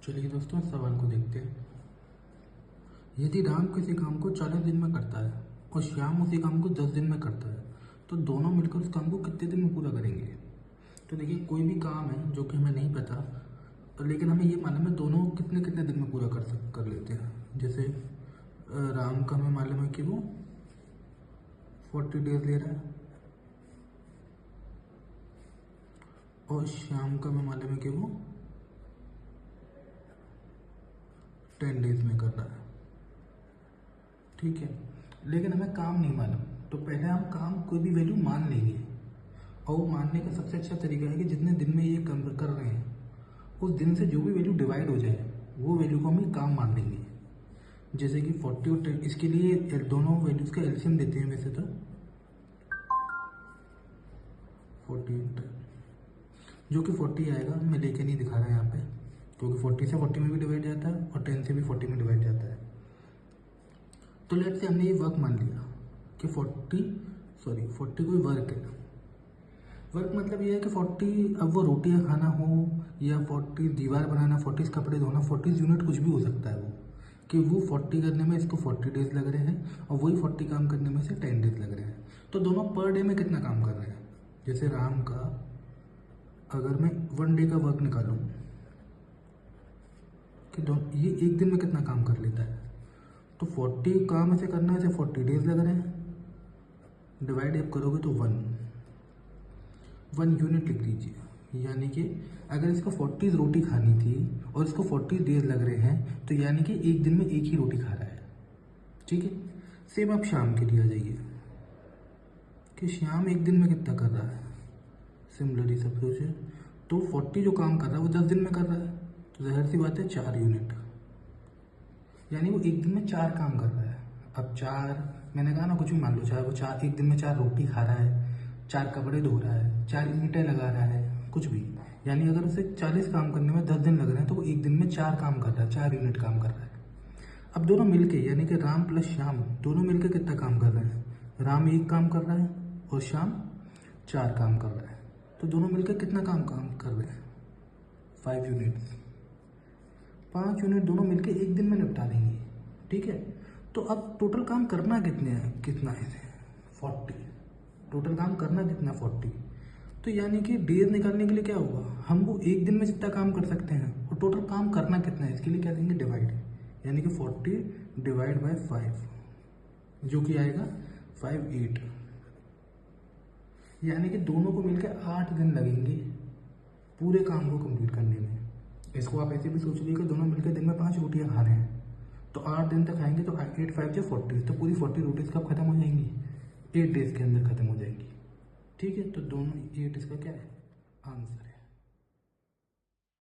चलिए दोस्तों, सवाल को देखते हैं। यदि राम किसी काम को 40 दिन में करता है और श्याम उसी काम को 10 दिन में करता है, तो दोनों मिलकर उस काम को कितने दिन में पूरा करेंगे? तो देखिए, कोई भी काम है जो कि हमें नहीं पता, लेकिन हमें ये मालूम है दोनों कितने कितने दिन में पूरा कर लेते हैं। जैसे राम का हमें मालूम है कि वो 40 डेज ले रहा है, और श्याम का हमें मालूम है कि वो 10 डेज में कर रहा है। ठीक है, लेकिन हमें काम नहीं मालूम, तो पहले हम काम कोई भी वैल्यू मान लेंगे। और वो मानने का सबसे अच्छा तरीका है कि जितने दिन में ये काम कर रहे हैं उस दिन से जो भी वैल्यू डिवाइड हो जाए वो वैल्यू को हम काम मान लेंगे। जैसे कि 40 और 10, इसके लिए दोनों वैल्यूज का एलसीएम देते हैं। वैसे तो 40 और 10, जो कि 40 आएगा, मैं लेके नहीं दिखा रहा यहाँ पे, क्योंकि 40 से 40 में भी डिवाइड जाता है और 10 से भी 40 में डिवाइड जाता है। तो लेट से हमने ये वर्क मान लिया कि 40 कोई वर्क है। वर्क मतलब ये है कि 40, अब वो रोटियां खाना हो या 40 दीवार बनाना, 40 कपड़े धोना, 40 यूनिट कुछ भी हो सकता है। वो कि वो 40 करने में इसको 40 डेज लग रहे हैं और वही 40 काम करने में से 10 डेज लग रहे हैं। तो दोनों पर डे में कितना काम कर रहे हैं? जैसे राम का अगर मैं 1 डे का वर्क निकालूं कि ये एक दिन में कितना काम कर लेता है, तो 40 काम ऐसे करना है, ऐसे 40 डेज लग रहे हैं। डिवाइड आप करोगे तो 1 यूनिट लिख लीजिए। यानी कि अगर इसको 40 रोटी खानी थी और इसको 40 डेज लग रहे हैं, तो यानी कि एक दिन में एक ही रोटी खा रहा है। ठीक है, सेम आप शाम के लिए आ जाइए कि श्याम एक दिन में कितना कर रहा है। सिमिलरली सब सोचे तो 40 जो काम कर रहा है वो 10 दिन में कर रहा है, तो जाहिर सी बात है 4 यूनिट, यानी वो एक दिन में 4 काम कर रहा है। अब 4 मैंने कहा ना, कुछ भी मान लो, चाहे वो 4 एक दिन में 4 रोटी खा रहा है, 4 कपड़े धो रहा है, 4 ईंटें लगा रहा है, कुछ भी, यानी अगर उसे 40 काम करने में 10 दिन लग रहे हैं तो वो एक दिन में 4 काम कर रहा है, 4 यूनिट काम कर रहा है। अब दोनों मिलके, यानी कि राम प्लस श्याम दोनों मिलकर कितना काम कर रहे हैं? राम 1 काम कर रहा है और श्याम 4 काम कर रहा है, तो दोनों मिलकर कितना काम कर रहे हैं? 5 यूनिट्स। 5 यूनिट दोनों मिलकर एक दिन में निपटा देंगे। ठीक है, तो अब टोटल काम करना कितना है? 40। टोटल काम करना कितना? 40। तो यानी कि डेज निकालने के लिए क्या होगा, हम वो एक दिन में जितना काम कर सकते हैं और टोटल काम करना कितना है, इसके लिए क्या देंगे? डिवाइड। यानी कि 40 डिवाइड बाय 5, जो कि आएगा 58। यानी कि दोनों को मिलकर 8 दिन लगेंगे पूरे काम को कंप्लीट करने में। इसको आप ऐसे भी सोच लीजिए कि दोनों मिलकर दिन में 5 रोटियां खा रहे हैं, तो 8 दिन तक खाएंगे, तो 8 5 से 40, तो पूरी 40 रोटीज कब खत्म हो जाएंगी? 8 डेज के अंदर खत्म हो जाएंगी। ठीक है, तो दोनों 8 इसका क्या है? आंसर है।